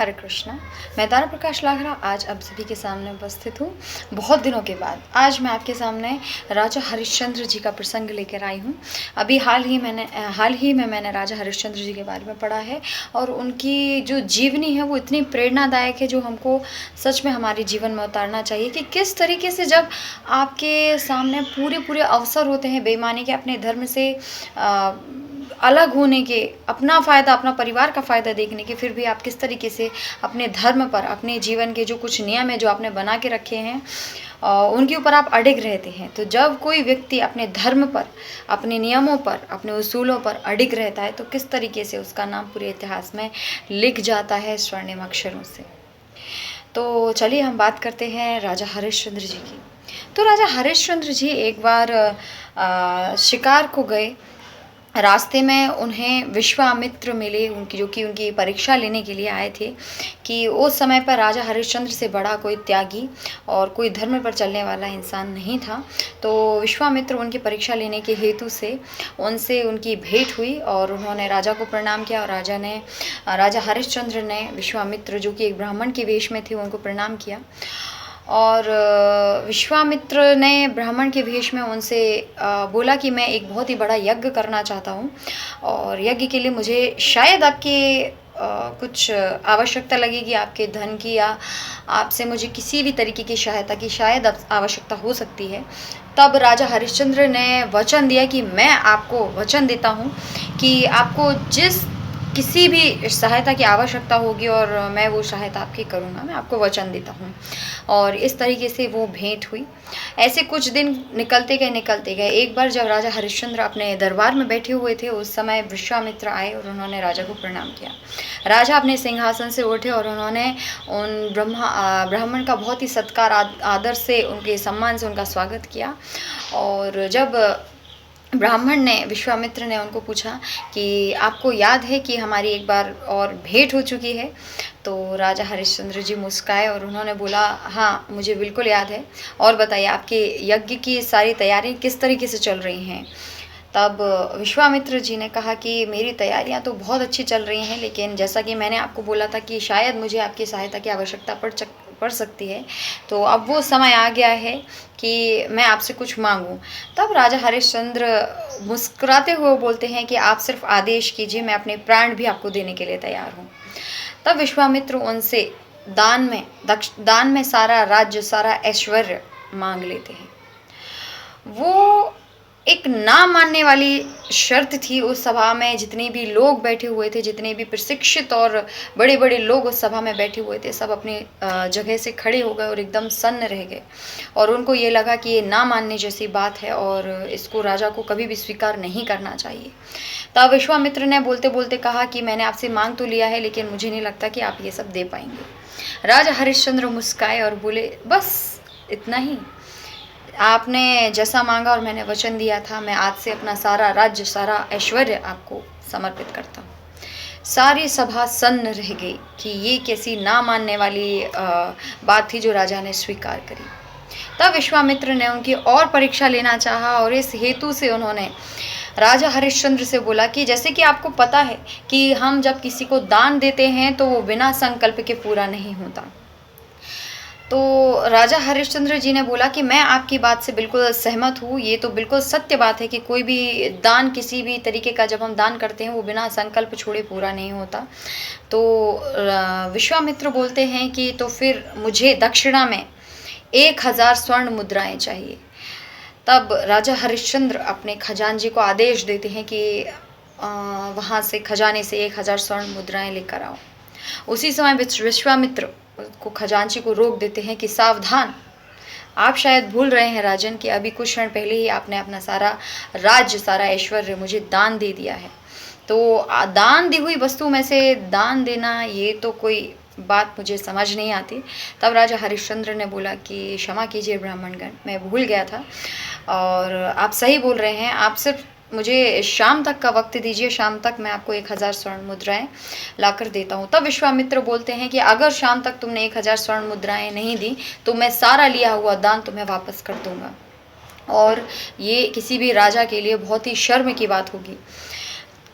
हरे कृष्णा। मैं तारा प्रकाश लाखरा आज आप सभी के सामने उपस्थित हूँ। बहुत दिनों के बाद आज मैं आपके सामने राजा हरिश्चंद्र जी का प्रसंग लेकर आई हूँ। अभी हाल ही में मैंने राजा हरिश्चंद्र जी के बारे में पढ़ा है और उनकी जो जीवनी है वो इतनी प्रेरणादायक है जो हमको सच में हमारे जीवन में उतारना चाहिए कि किस तरीके से जब आपके सामने पूरे पूरे अवसर होते हैं बेईमानी के, अपने धर्म से अलग होने के, अपना फ़ायदा, अपना परिवार का फ़ायदा देखने के, फिर भी आप किस तरीके से अपने धर्म पर, अपने जीवन के जो कुछ नियम है जो आपने बना के रखे हैं उनके ऊपर आप अडिग रहते हैं। तो जब कोई व्यक्ति अपने धर्म पर, अपने नियमों पर, अपने उसूलों पर अडिग रहता है तो किस तरीके से उसका नाम पूरे इतिहास में लिख जाता है स्वर्णिम अक्षरों से। तो चलिए हम बात करते हैं राजा हरिश्चंद्र जी की। तो राजा हरिश्चंद्र जी एक बार शिकार को गए। रास्ते में उन्हें विश्वामित्र मिले, उनकी परीक्षा लेने के लिए आए थे कि उस समय पर राजा हरिश्चंद्र से बड़ा कोई त्यागी और कोई धर्म पर चलने वाला इंसान नहीं था। तो विश्वामित्र उनकी परीक्षा लेने के हेतु से उनसे उनकी भेंट हुई और उन्होंने राजा को प्रणाम किया और राजा हरिश्चंद्र ने विश्वामित्र, जो कि एक ब्राह्मण के वेश में थे, उनको प्रणाम किया। और विश्वामित्र ने ब्राह्मण के वेश में उनसे बोला कि मैं एक बहुत ही बड़ा यज्ञ करना चाहता हूँ और यज्ञ के लिए मुझे शायद आपके कुछ आवश्यकता लगेगी, आपके धन की, या आपसे मुझे किसी भी तरीके की सहायता की शायद आवश्यकता हो सकती है। तब राजा हरिश्चंद्र ने वचन दिया कि मैं आपको वचन देता हूँ कि आपको जिस किसी भी सहायता की आवश्यकता होगी और मैं वो सहायता आपकी करूँगा, मैं आपको वचन देता हूँ। और इस तरीके से वो भेंट हुई। ऐसे कुछ दिन निकलते गए। एक बार जब राजा हरिश्चंद्र अपने दरबार में बैठे हुए थे उस समय विश्वामित्र आए और उन्होंने राजा को प्रणाम किया। राजा अपने सिंहासन से उठे और उन्होंने उन ब्राह्मण का बहुत ही सत्कार आदर से, उनके सम्मान से उनका स्वागत किया। और जब ब्राह्मण ने, विश्वामित्र ने उनको पूछा कि आपको याद है कि हमारी एक बार और भेंट हो चुकी है? तो राजा हरिश्चंद्र जी मुस्काए और उन्होंने बोला, हाँ मुझे बिल्कुल याद है, और बताइए आपके यज्ञ की सारी तैयारियां किस तरीके से चल रही हैं? तब विश्वामित्र जी ने कहा कि मेरी तैयारियां तो बहुत अच्छी चल रही हैं, लेकिन जैसा कि मैंने आपको बोला था कि शायद मुझे आपकी सहायता की आवश्यकता पड़ सकती है, तो अब वो समय आ गया है कि मैं आपसे कुछ मांगूं। तब राजा हरिश्चंद्र मुस्कुराते हुए बोलते हैं कि आप सिर्फ आदेश कीजिए, मैं अपने प्राण भी आपको देने के लिए तैयार हूँ। तब विश्वामित्र उनसे दान में सारा राज्य, सारा ऐश्वर्य मांग लेते हैं। वो एक ना मानने वाली शर्त थी उस सभा में। जितने भी लोग बैठे हुए थे, जितने भी प्रशिक्षित और बड़े बड़े लोग उस सभा में बैठे हुए थे, सब अपनी जगह से खड़े हो गए और एकदम सन्न रह गए। और उनको ये लगा कि ये ना मानने जैसी बात है और इसको राजा को कभी भी स्वीकार नहीं करना चाहिए। तब विश्वामित्र ने बोलते बोलते कहा कि मैंने आपसे मांग तो लिया है, लेकिन मुझे नहीं लगता कि आप ये सब दे पाएंगे। राजा हरिश्चंद्र मुस्काए और बोले, बस इतना ही? आपने जैसा मांगा और मैंने वचन दिया था, मैं आज से अपना सारा राज्य, सारा ऐश्वर्य आपको समर्पित करता हूँ। सारी सभा सन्न रह गई कि ये कैसी ना मानने वाली बात थी जो राजा ने स्वीकार करी। तब विश्वामित्र ने उनकी और परीक्षा लेना चाहा और इस हेतु से उन्होंने राजा हरिश्चंद्र से बोला कि जैसे कि आपको पता है कि हम जब किसी को दान देते हैं तो वो बिना संकल्प के पूरा नहीं होता। तो राजा हरिश्चंद्र जी ने बोला कि मैं आपकी बात से बिल्कुल सहमत हूँ, ये तो बिल्कुल सत्य बात है कि कोई भी दान, किसी भी तरीके का जब हम दान करते हैं वो बिना संकल्प छोड़े पूरा नहीं होता। तो विश्वामित्र बोलते हैं कि तो फिर मुझे दक्षिणा में 1000 स्वर्ण मुद्राएं चाहिए। तब राजा हरिश्चंद्र अपने खजांची को आदेश देते हैं कि वहाँ से, खजाने से 1000 स्वर्ण मुद्राएं लेकर आओ। उसी समय विश्वामित्र को, खजांची को रोक देते हैं कि सावधान, आप शायद भूल रहे हैं राजन कि अभी कुछ क्षण पहले ही आपने अपना सारा राज्य, सारा ऐश्वर्य मुझे दान दे दिया है। तो दान दी हुई वस्तु में से दान देना, ये तो कोई बात मुझे समझ नहीं आती। तब राजा हरिश्चंद्र ने बोला कि क्षमा कीजिए ब्राह्मणगण, मैं भूल गया था और आप सही बोल रहे हैं, आप सिर्फ मुझे शाम तक का वक्त दीजिए, शाम तक मैं आपको 1000 स्वर्ण मुद्राएं लाकर देता हूँ। तब विश्वामित्र बोलते हैं कि अगर शाम तक तुमने 1000 स्वर्ण मुद्राएं नहीं दी तो मैं सारा लिया हुआ दान तुम्हें वापस कर दूंगा। और ये किसी भी राजा के लिए बहुत ही शर्म की बात होगी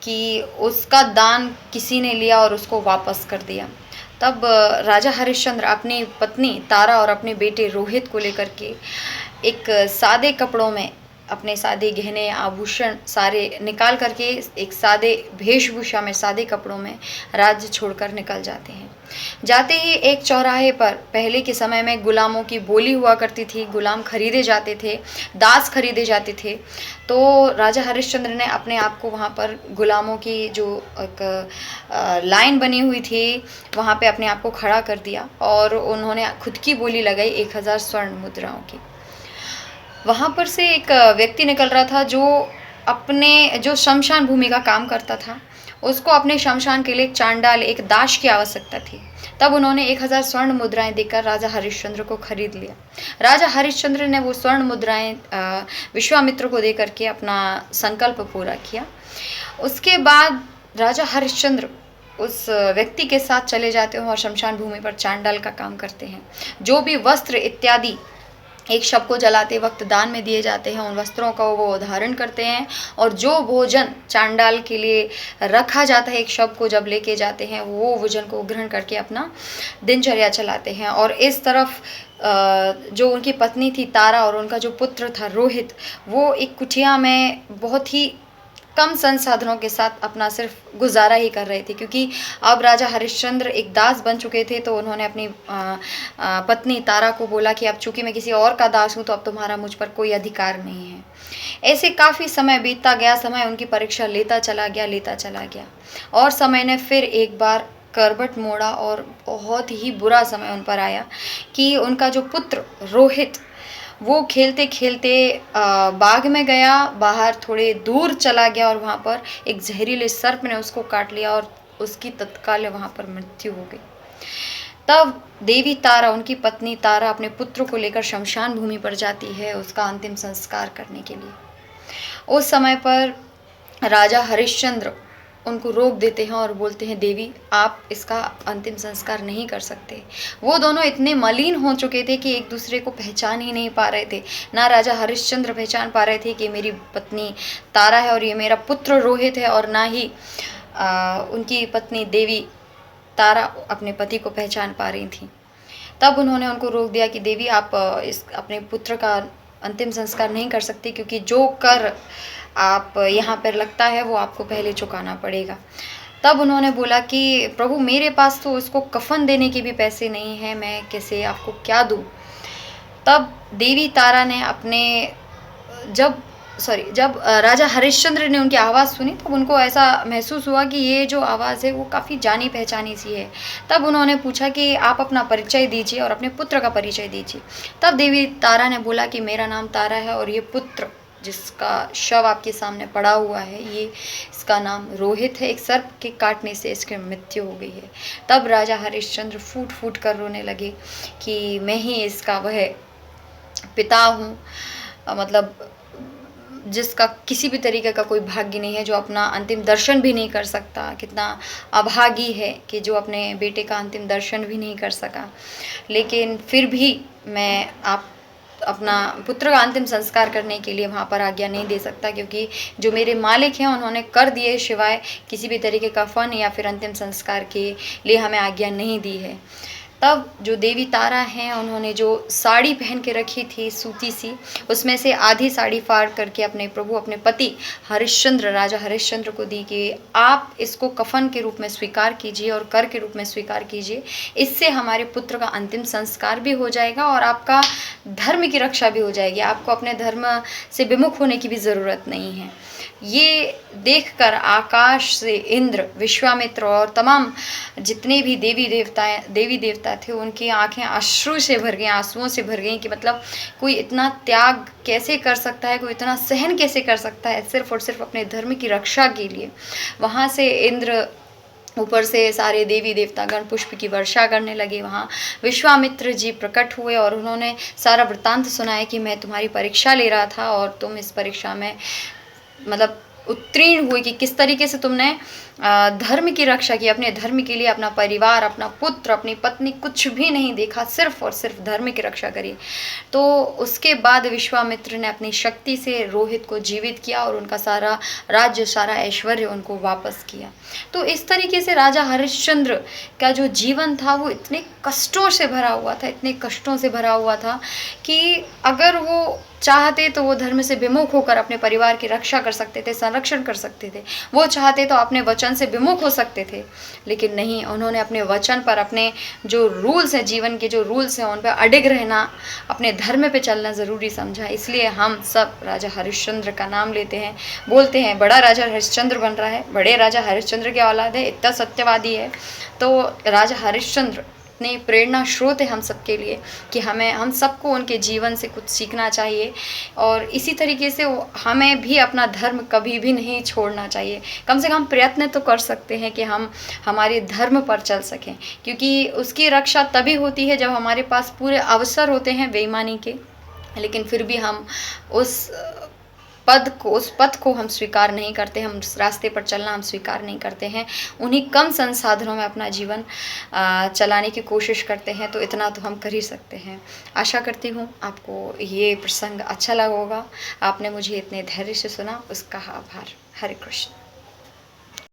कि उसका दान किसी ने लिया और उसको वापस कर दिया। तब राजा हरिश्चंद्र अपनी पत्नी तारा और अपने बेटे रोहित को लेकर के एक सादे कपड़ों में अपने सादे गहने आभूषण सारे निकाल करके एक सादे वेशभूषा में सादे कपड़ों में राज्य छोड़कर निकल जाते हैं। जाते ही एक चौराहे पर पहले के समय में गुलामों की बोली हुआ करती थी, गुलाम खरीदे जाते थे, दास खरीदे जाते थे। तो राजा हरिश्चंद्र ने अपने आप को वहाँ पर गुलामों की जो एक लाइन बनी हुई थी वहाँ पे अपने आप को खड़ा कर दिया और उन्होंने खुद की बोली लगाई 1000 स्वर्ण मुद्राओं की। वहाँ पर से एक व्यक्ति निकल रहा था जो शमशान भूमि का काम करता था। उसको अपने शमशान के लिए एक चांडाल, एक दास की आवश्यकता थी। तब उन्होंने 1000 स्वर्ण मुद्राएं देकर राजा हरिश्चंद्र को खरीद लिया। राजा हरिश्चंद्र ने वो स्वर्ण मुद्राएं विश्वामित्र को देकर के अपना संकल्प पूरा किया। उसके बाद राजा हरिश्चंद्र उस व्यक्ति के साथ चले जाते हैं और शमशान भूमि पर चांडाल का काम करते हैं। जो भी वस्त्र इत्यादि एक शव को जलाते वक्त दान में दिए जाते हैं, उन वस्त्रों का वो धारण करते हैं और जो भोजन चांडाल के लिए रखा जाता है एक शव को जब लेके जाते हैं वो भोजन को ग्रहण करके अपना दिनचर्या चलाते हैं। और इस तरफ जो उनकी पत्नी थी तारा और उनका जो पुत्र था रोहित, वो एक कुटिया में बहुत ही कम संसाधनों के साथ अपना सिर्फ गुजारा ही कर रहे थे, क्योंकि अब राजा हरिश्चंद्र एक दास बन चुके थे। तो उन्होंने अपनी पत्नी तारा को बोला कि अब चूंकि मैं किसी और का दास हूँ तो अब तुम्हारा मुझ पर कोई अधिकार नहीं है। ऐसे काफ़ी समय बीतता गया, समय उनकी परीक्षा लेता चला गया और समय ने फिर एक बार करवट मोड़ा और बहुत ही बुरा समय उन पर आया कि उनका जो पुत्र रोहित वो खेलते खेलते बाग में गया, बाहर थोड़े दूर चला गया और वहाँ पर एक जहरीले सर्प ने उसको काट लिया और उसकी तत्काल वहाँ पर मृत्यु हो गई। तब देवी तारा, उनकी पत्नी तारा अपने पुत्र को लेकर शमशान भूमि पर जाती है उसका अंतिम संस्कार करने के लिए। उस समय पर राजा हरिश्चंद्र उनको रोक देते हैं और बोलते हैं देवी आप इसका अंतिम संस्कार नहीं कर सकते। वो दोनों इतने मलिन हो चुके थे कि एक दूसरे को पहचान ही नहीं पा रहे थे। ना राजा हरिश्चंद्र पहचान पा रहे थे कि मेरी पत्नी तारा है और ये मेरा पुत्र रोहित है, और ना ही उनकी पत्नी देवी तारा अपने पति को पहचान पा रही थी। तब उन्होंने उनको रोक दिया कि देवी आप इस अपने पुत्र का अंतिम संस्कार नहीं कर सकती, क्योंकि जो कर आप यहाँ पर लगता है वो आपको पहले चुकाना पड़ेगा। तब उन्होंने बोला कि प्रभु मेरे पास तो उसको कफन देने के भी पैसे नहीं हैं, मैं कैसे आपको क्या दूँ। तब देवी तारा ने जब राजा हरिश्चंद्र ने उनकी आवाज़ सुनी तब उनको ऐसा महसूस हुआ कि ये जो आवाज़ है वो काफ़ी जानी पहचानी सी है। तब उन्होंने पूछा कि आप अपना परिचय दीजिए और अपने पुत्र का परिचय दीजिए। तब देवी तारा ने बोला कि मेरा नाम तारा है और ये पुत्र जिसका शव आपके सामने पड़ा हुआ है इसका नाम रोहित है, एक सर्प के काटने से इसकी मृत्यु हो गई है। तब राजा हरिश्चंद्र फूट फूट कर रोने लगे कि मैं ही इसका वह पिता हूँ, मतलब जिसका किसी भी तरीके का कोई भाग्य नहीं है, जो अपना अंतिम दर्शन भी नहीं कर सकता। कितना अभागी है कि जो अपने बेटे का अंतिम दर्शन भी नहीं कर सका। लेकिन फिर भी मैं अपना पुत्र का अंतिम संस्कार करने के लिए वहाँ पर आज्ञा नहीं दे सकता, क्योंकि जो मेरे मालिक हैं उन्होंने कर दिए सिवाय किसी भी तरीके का फन या फिर अंतिम संस्कार के लिए हमें आज्ञा नहीं दी है। तब जो देवी तारा हैं उन्होंने जो साड़ी पहन के रखी थी सूती सी, उसमें से आधी साड़ी फाड़ करके अपने प्रभु अपने पति राजा हरिश्चंद्र को दी कि आप इसको कफन के रूप में स्वीकार कीजिए और कर के रूप में स्वीकार कीजिए। इससे हमारे पुत्र का अंतिम संस्कार भी हो जाएगा और आपका धर्म की रक्षा भी हो जाएगी। आपको अपने धर्म से विमुख होने की भी ज़रूरत नहीं है। ये देखकर आकाश से इंद्र, विश्वामित्र और तमाम जितने भी देवी देवता थे उनकी आंखें अश्रु से भर गई, आंसुओं से भर गई कि मतलब कोई इतना त्याग कैसे कर सकता है, कोई इतना सहन कैसे कर सकता है सिर्फ और सिर्फ अपने धर्म की रक्षा के लिए। वहाँ से इंद्र ऊपर से सारे देवी देवतागण पुष्प की वर्षा करने लगे। वहाँ विश्वामित्र जी प्रकट हुए और उन्होंने सारा वृत्तांत सुनाया कि मैं तुम्हारी परीक्षा ले रहा था और तुम इस परीक्षा में मतलब उत्तीर्ण हुए कि किस तरीके से तुमने धर्म की रक्षा की, अपने धर्म के लिए अपना परिवार, अपना पुत्र, अपनी पत्नी कुछ भी नहीं देखा, सिर्फ और सिर्फ धर्म की रक्षा करी। तो उसके बाद विश्वामित्र ने अपनी शक्ति से रोहित को जीवित किया और उनका सारा राज्य, सारा ऐश्वर्य उनको वापस किया। तो इस तरीके से राजा हरिश्चंद्र का जो जीवन था वो इतने कष्टों से भरा हुआ था, इतने कष्टों से भरा हुआ था कि अगर वो चाहते तो वो धर्म से विमुख होकर अपने परिवार की रक्षा कर सकते थे, संरक्षण कर सकते थे। वो चाहते तो अपने वचन से विमुख हो सकते थे, लेकिन नहीं, उन्होंने अपने वचन पर, अपने जो रूल्स हैं, जीवन के जो रूल्स हैं, उन पर अडिग रहना, अपने धर्म पे चलना ज़रूरी समझा। इसलिए हम सब राजा हरिश्चंद्र का नाम लेते हैं, बोलते हैं बड़ा राजा हरिश्चंद्र बन रहा है, बड़े राजा हरिश्चंद्र की औलाद है, इतना सत्यवादी है। तो राजा हरिश्चंद्र ने प्रेरणा स्रोत है हम सबके लिए कि हम सबको उनके जीवन से कुछ सीखना चाहिए और इसी तरीके से हमें भी अपना धर्म कभी भी नहीं छोड़ना चाहिए। कम से कम प्रयत्न तो कर सकते हैं कि हम हमारे धर्म पर चल सकें, क्योंकि उसकी रक्षा तभी होती है जब हमारे पास पूरे अवसर होते हैं बेईमानी के, लेकिन फिर भी हम उस पथ को हम स्वीकार नहीं करते, हम उस रास्ते पर चलना हम स्वीकार नहीं करते हैं, उन्हीं कम संसाधनों में अपना जीवन चलाने की कोशिश करते हैं। तो इतना तो हम कर ही सकते हैं। आशा करती हूँ आपको ये प्रसंग अच्छा लगा होगा। आपने मुझे इतने धैर्य से सुना, उसका आभार। हरे कृष्ण।